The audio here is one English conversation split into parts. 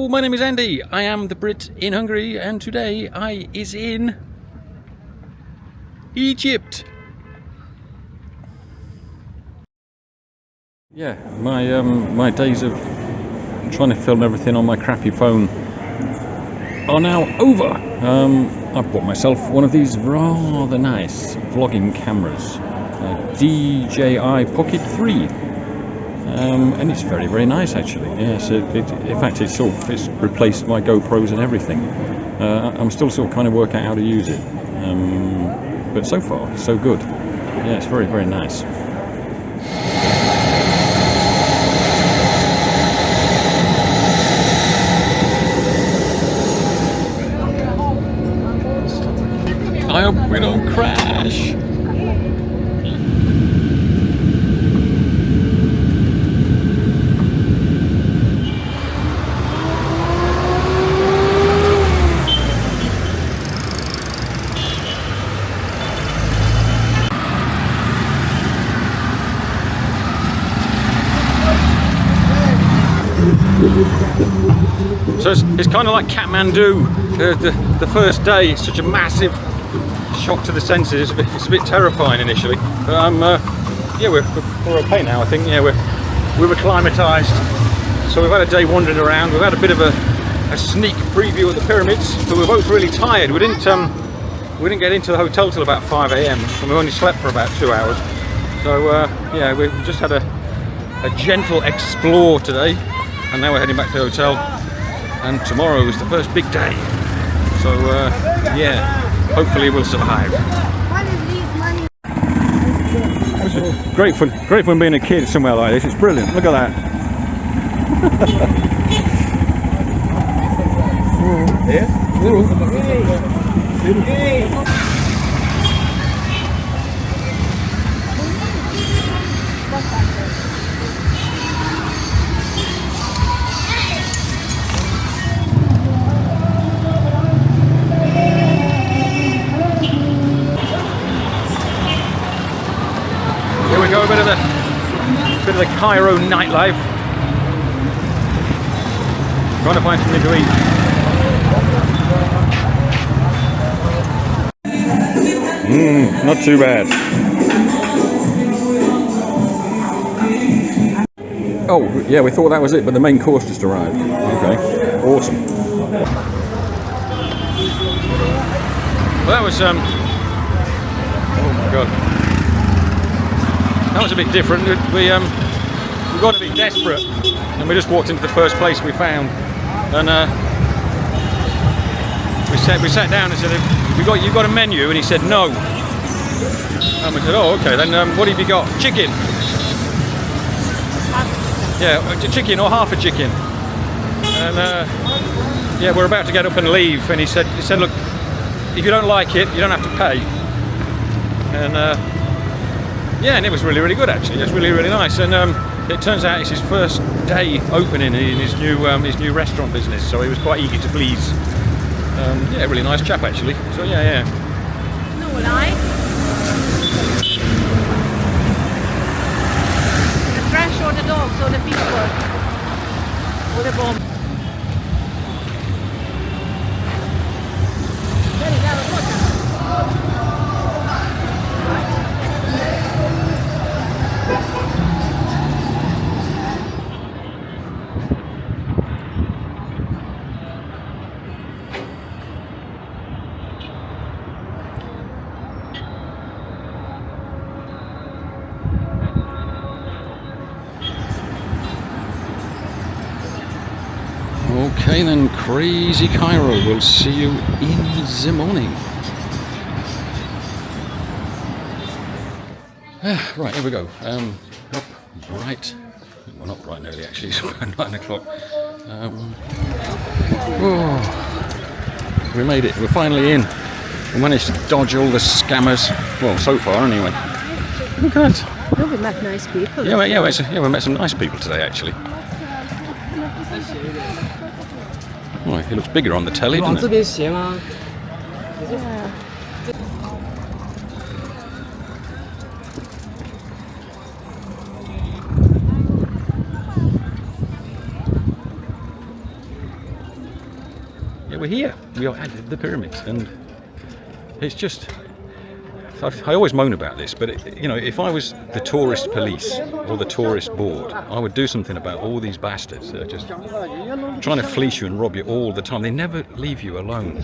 Hello, my name is Andy. I am the Brit in Hungary, and today I is in Egypt. Yeah, my days of trying to film everything on my crappy phone are now over. I bought myself one of these rather nice vlogging cameras, DJI Pocket 3. And it's very, very nice actually. Yes, in fact it's replaced my GoPros and everything. I'm still sort of kind of working out how to use it, but so far so good. Yeah, it's very, very nice. I hope we don't crash. So it's kind of like Kathmandu, the first day. It's such a massive shock to the senses. It's a bit terrifying initially, but yeah, we're okay now. I think, yeah, we're acclimatized. So we've had a day wandering around. We've had a bit of a sneak preview of the pyramids, but we're both really tired. We didn't get into the hotel till about 5 AM, and we only slept for about 2 hours. So yeah, we've just had a gentle explore today, and now we're heading back to the hotel. And tomorrow is the first big day. So yeah, hopefully we'll survive. It's great fun being a kid somewhere like this. It's brilliant. Look at that. Here we go, a bit of the Cairo nightlife. Trying to find something to eat. Not too bad. Oh, yeah, we thought that was it, but the main course just arrived. Okay, awesome. Well, that was, oh my god. That was a bit different. We got a bit desperate, and we just walked into the first place we found, and we sat down and said, "You got a menu?" And he said, "No." And we said, "Oh, okay. Then what have you got? Chicken." Yeah, chicken or half a chicken. And yeah, we're about to get up and leave, and he said, "Look, if you don't like it, you don't have to pay." And yeah, and it was really, really good actually. It's really, really nice. And it turns out it's his first day opening in his new restaurant business, so he was quite eager to please. Yeah, really nice chap actually. So yeah. No lie. The trash or the dogs or the people or the bomb. Okay then, crazy Cairo. We'll see you in the morning. Right, here we go. Up bright. Well, not bright and early actually. It's about 9 o'clock. We made it. We're finally in. We managed to dodge all the scammers. Well, so far anyway. Look at that. No, we met nice people. Yeah, we met some nice people today actually. Oh, he looks bigger on the telly, doesn't it? Yeah. we're here. We are at the pyramids, and it's just. I always moan about this, but if I was the tourist police or the tourist board, I would do something about all these bastards that are just trying to fleece you and rob you all the time. They never leave you alone.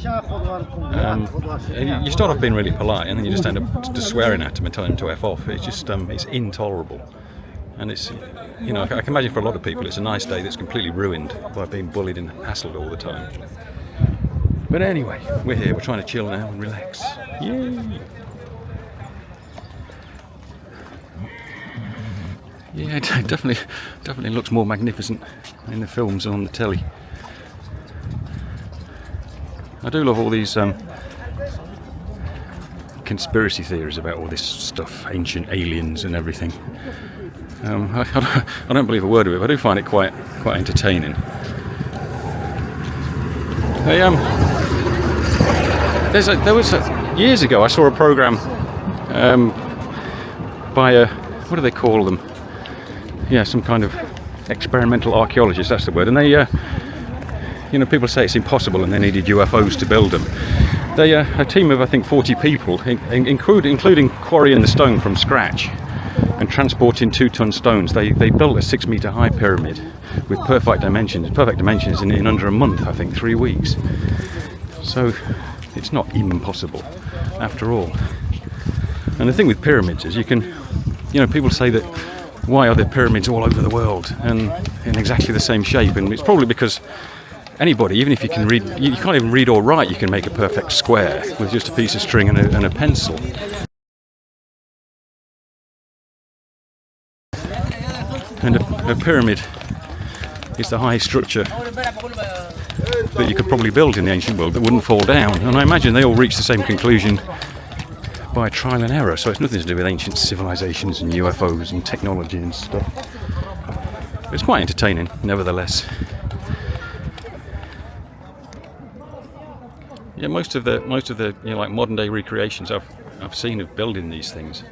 And you start off being really polite, and then you just end up just swearing at them and telling them to F off. It's just it's intolerable. And it's, I can imagine for a lot of people it's a nice day that's completely ruined by being bullied and hassled all the time. But anyway, we're here, we're trying to chill now and relax. Yay! Yeah, it definitely looks more magnificent in the films and on the telly. I do love all these conspiracy theories about all this stuff, ancient aliens and everything. I don't believe a word of it, but I do find it quite entertaining. Years ago I saw a program by what do they call them? Yeah, some kind of experimental archaeologist, that's the word. And they, people say it's impossible and they needed UFOs to build them. They, a team of, I think, 40 people, including quarrying the stone from scratch and transporting 2-ton stones. They built a 6-metre high pyramid with perfect dimensions in under a month, I think, 3 weeks. So it's not impossible after all. And the thing with pyramids is people say that why are there pyramids all over the world and in exactly the same shape? And it's probably because anybody, even if you can read, you can't even read or write, you can make a perfect square with just a piece of string and a pencil. And a pyramid is the highest structure that you could probably build in the ancient world that wouldn't fall down. And I imagine they all reached the same conclusion by trial and error, so it's nothing to do with ancient civilizations and UFOs and technology and stuff. But it's quite entertaining, nevertheless. Yeah, most of the like modern day recreations I've seen of building these things.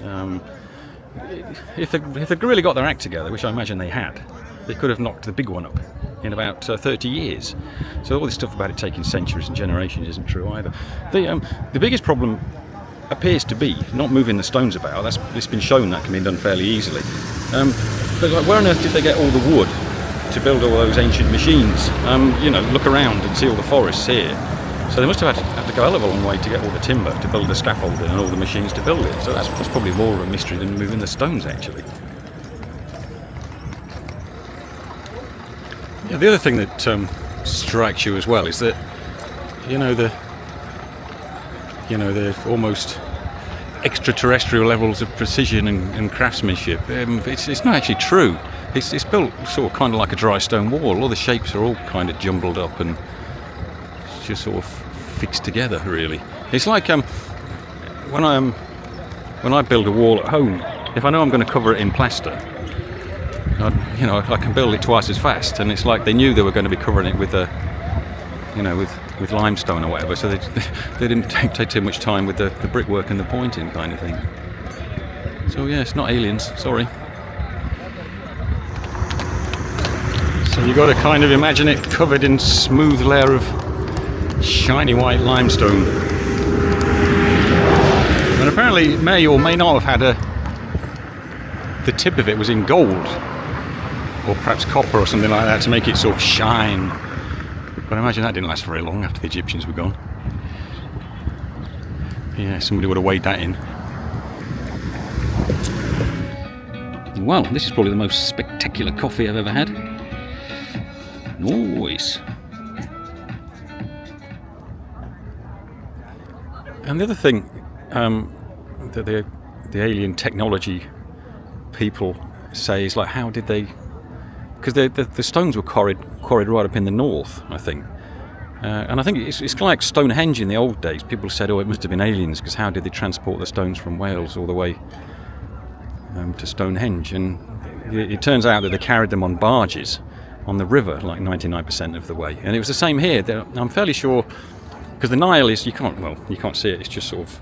If they really got their act together, which I imagine they had, they could have knocked the big one up in about 30 years. So all this stuff about it taking centuries and generations isn't true either. The biggest problem appears to be not moving the stones about. It's been shown that can be done fairly easily. But like, where on earth did they get all the wood to build all those ancient machines? Look around and see all the forests here. So they must have had to go a hell of a long way to get all the timber to build the scaffolding and all the machines to build it. So that's probably more of a mystery than moving the stones, actually. Yeah, the other thing that strikes you as well is that the almost extraterrestrial levels of precision and craftsmanship. It's not actually true. It's built sort of kind of like a dry stone wall. All the shapes are all kind of jumbled up and just sort of fixed together, really. It's like when I build a wall at home, if I know I'm going to cover it in plaster, I can build it twice as fast. And it's like they knew they were going to be covering it with with limestone or whatever, so they didn't take too much time with the brickwork and the pointing kind of thing. So yeah, it's not aliens, sorry. So you've got to kind of imagine it covered in smooth layer of shiny white limestone. And apparently it may or may not have had the tip of it was in gold, or perhaps copper or something like that to make it sort of shine. But I imagine that didn't last very long after the Egyptians were gone. Yeah, somebody would have weighed that in. Well, this is probably the most spectacular coffee I've ever had. Nice. And the other thing that the alien technology people say is like, how did they? Because the stones were quarried right up in the north, I think. And I think it's like Stonehenge in the old days. People said, oh, it must have been aliens, because how did they transport the stones from Wales all the way to Stonehenge? And it turns out that they carried them on barges on the river, like 99% of the way. And it was the same here. I'm fairly sure, because the Nile is, you can't see it, it's just sort of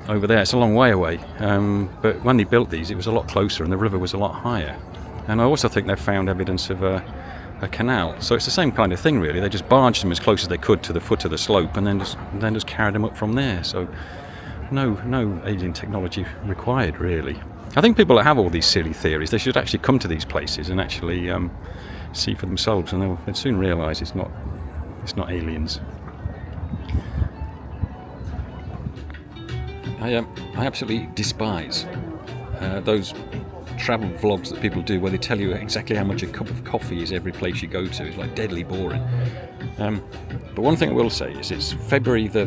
over there. It's a long way away. But when they built these, it was a lot closer and the river was a lot higher. And I also think they've found evidence of a canal. So it's the same kind of thing, really. They just barged them as close as they could to the foot of the slope, and then just carried them up from there. So no alien technology required, really. I think people that have all these silly theories, they should actually come to these places and actually see for themselves, and they'll soon realise it's not aliens. I absolutely despise those travel vlogs that people do where they tell you exactly how much a cup of coffee is every place you go to. It's like deadly boring. But one thing I will say is it's February the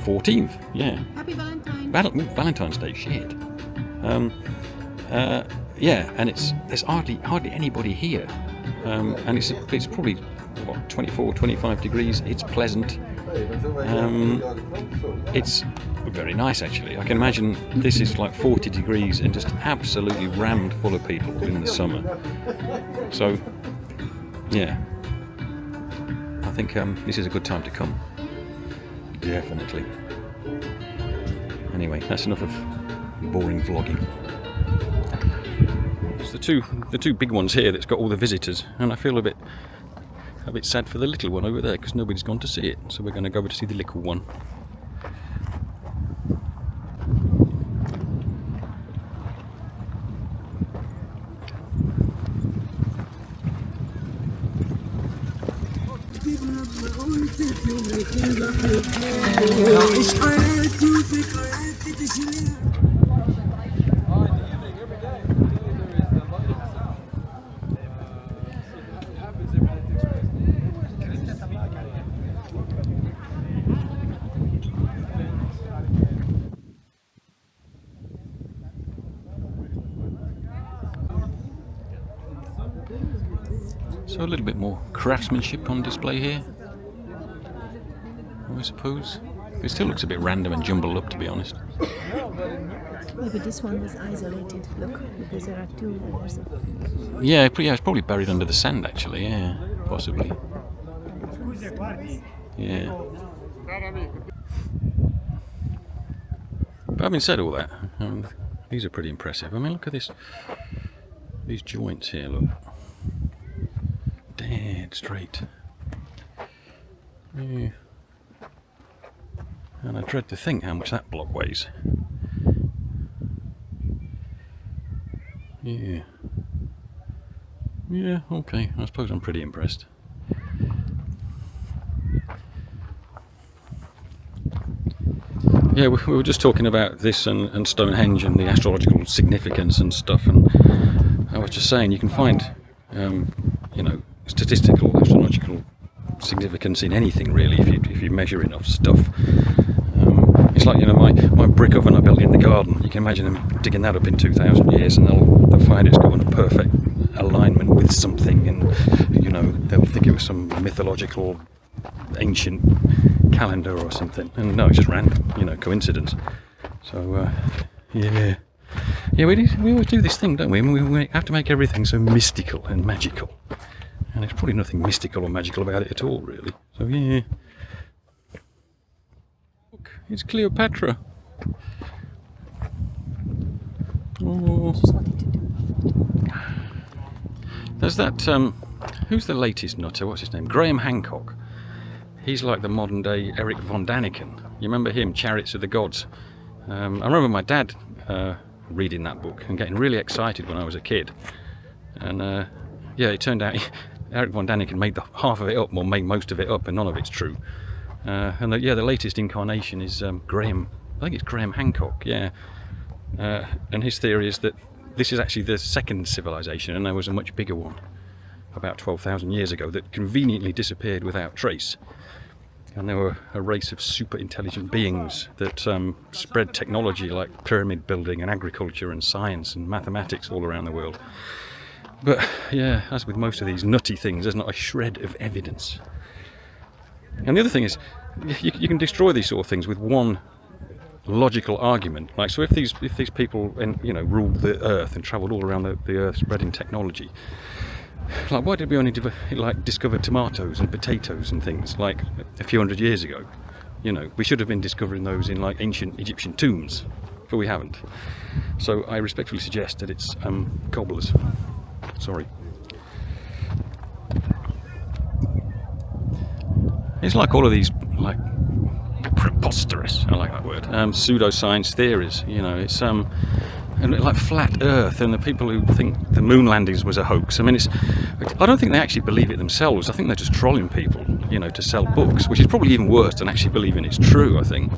14th. Yeah. Happy Valentine's. Valentine's Day. Shit. Yeah, and there's hardly anybody here, and it's probably what, 24, 25 degrees. It's pleasant. It's very nice, actually. I can imagine this is like 40 degrees and just absolutely rammed full of people in the summer. So, yeah, I think this is a good time to come. Definitely. Anyway, that's enough of boring vlogging. It's the two big ones here that's got all the visitors, and I feel a bit sad for the little one over there because nobody's gone to see it. So we're going to go over to see the little one. So a little bit more craftsmanship on display here, I suppose. It still looks a bit random and jumbled up, to be honest. Maybe this one was isolated, look, because there are two layers of... Yeah, it's probably buried under the sand, actually, yeah, possibly. Yeah. But having said all that, these are pretty impressive. I mean, look at these joints here, look. Dead straight. Yeah. And I dread to think how much that block weighs. Yeah. Yeah, okay. I suppose I'm pretty impressed. Yeah, we were just talking about this and Stonehenge and the astrological significance and stuff, and I was just saying you can find, statistical, astrological significance in anything really if you measure enough stuff. It's like, my brick oven I built in the garden. You can imagine them digging that up in 2,000 years, and they'll find it's got a perfect alignment with something, and they'll think it was some mythological ancient calendar or something, and no, it's just random, coincidence. So yeah, we always do this thing, don't we? I mean, we have to make everything so mystical and magical, and there's probably nothing mystical or magical about it at all, really. So yeah. Look, it's Cleopatra. Oh. Just wanted to do. There's that, who's the latest nutter? What's his name? Graham Hancock. He's like the modern day Eric von Daniken. You remember him, Chariots of the Gods? I remember my dad reading that book and getting really excited when I was a kid. And it turned out Eric von Daniken made half of it up, or made most of it up, and none of it's true. And the latest incarnation is Graham. I think it's Graham Hancock. Yeah. And his theory is that this is actually the second civilization, and there was a much bigger one about 12,000 years ago that conveniently disappeared without trace. And there were a race of super intelligent beings that spread technology like pyramid building and agriculture and science and mathematics all around the world. But yeah, as with most of these nutty things, there's not a shred of evidence. And the other thing is, you can destroy these sort of things with one logical argument. Like, so if these people ruled the earth and travelled all around the earth spreading technology, like, why did we only discover tomatoes and potatoes and things like a few hundred years ago? We should have been discovering those in like ancient Egyptian tombs, but we haven't. So I respectfully suggest that it's cobblers. Sorry. It's like all of these, like, preposterous, I like that word, pseudoscience theories, you know. It's and like flat Earth, and the people who think the moon landings was a hoax. I mean, I don't think they actually believe it themselves. I think they're just trolling people, you know, to sell books, which is probably even worse than actually believing it's true, I think.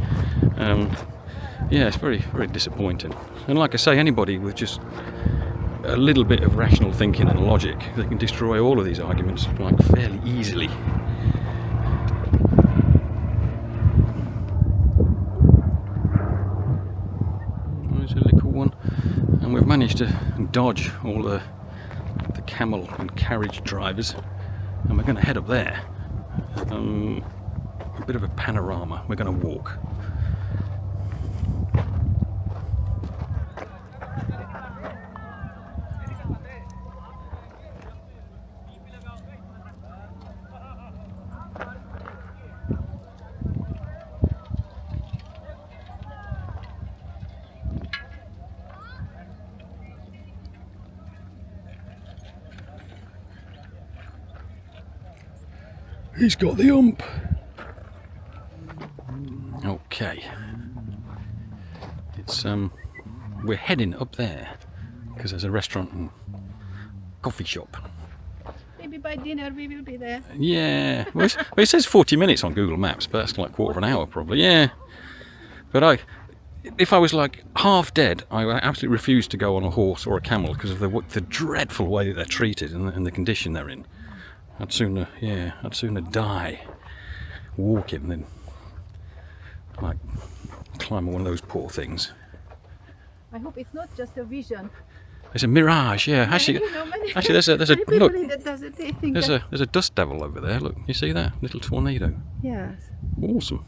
Yeah, it's very, very disappointing. And like I say, anybody with just a little bit of rational thinking and logic, they can destroy all of these arguments, like, fairly easily. There's a little one, and we've managed to dodge all the camel and carriage drivers, and we're going to head up there. A bit of a panorama. We're going to walk. He's got the hump. Okay. It's we're heading up there because there's a restaurant and coffee shop. Maybe by dinner we will be there. Yeah. Well, it says 40 minutes on Google Maps, but that's like a quarter of an hour probably. Yeah. But if I was like half dead, I would absolutely refuse to go on a horse or a camel because of the dreadful way that they're treated and the condition they're in. I'd sooner die walking than like climb on one of those poor things. I hope it's not just a vision. It's a mirage, yeah. Actually, there's a look. There's a dust devil over there. Look, you see that little tornado? Yes. Awesome.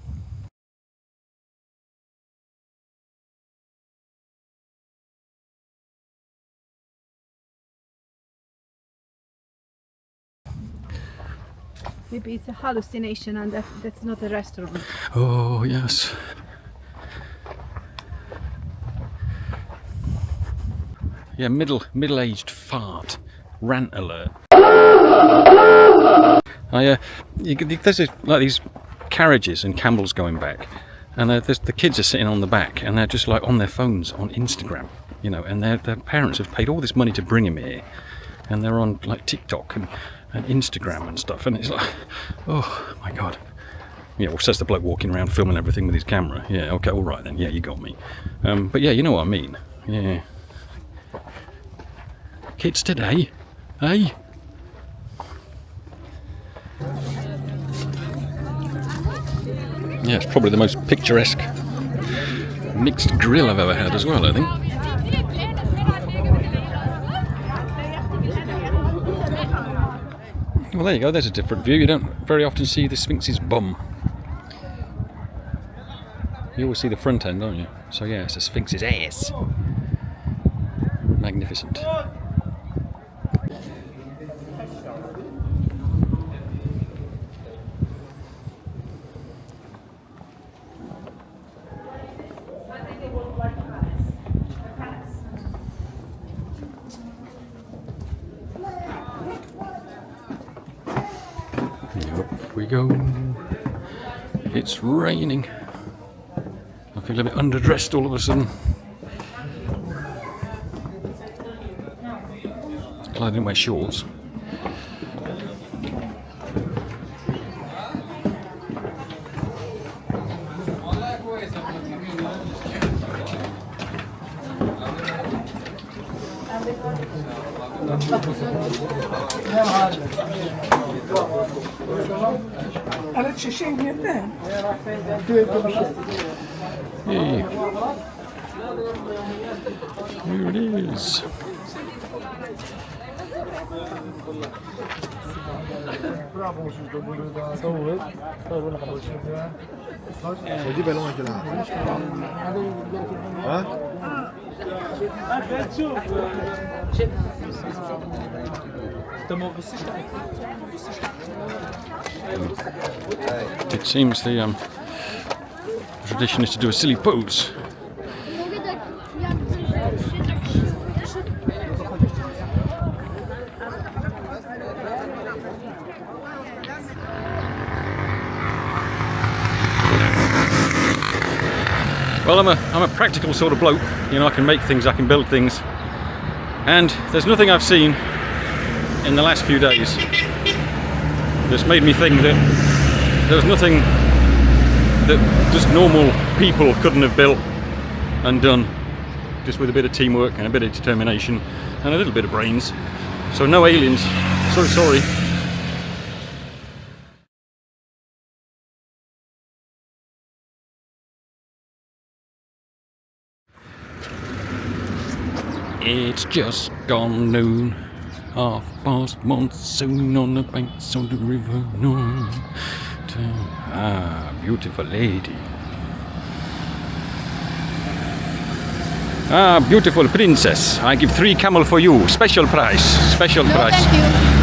Maybe it's a hallucination and that's not a restaurant. Oh, yes. Yeah, middle-aged fart. Rant alert. There's like these carriages and camels going back, and the kids are sitting on the back, and they're just like on their phones on Instagram, you know, and their parents have paid all this money to bring them here, and they're on like TikTok and Instagram and stuff, and it's like, oh my god. Yeah, well, says the bloke walking around filming everything with his camera. Yeah, okay, all right then. Yeah, you got me. But yeah, you know what I mean. Yeah. Kids today, eh? Yeah, it's probably the most picturesque mixed grill I've ever had as well, I think. Well, there you go, there's a different view. You don't very often see the Sphinx's bum. You always see the front end, don't you? So yeah, it's the Sphinx's ass. Magnificent. Up we go. It's raining. I feel a bit underdressed all of a sudden. Glad I didn't wear shorts. Hey. Here it is. It seems the tradition is to do a silly pose. Well, I'm a practical sort of bloke. You know, I can make things, I can build things. And there's nothing I've seen in the last few days that's made me think that there's nothing that just normal people couldn't have built and done, just with a bit of teamwork and a bit of determination and a little bit of brains. So no aliens. So sorry. It's just gone noon, 1/2 monsoon on the banks of the river Noon. Ah, beautiful lady. Ah, beautiful princess. I give 3 camel for you. Special price. Special price. Thank you.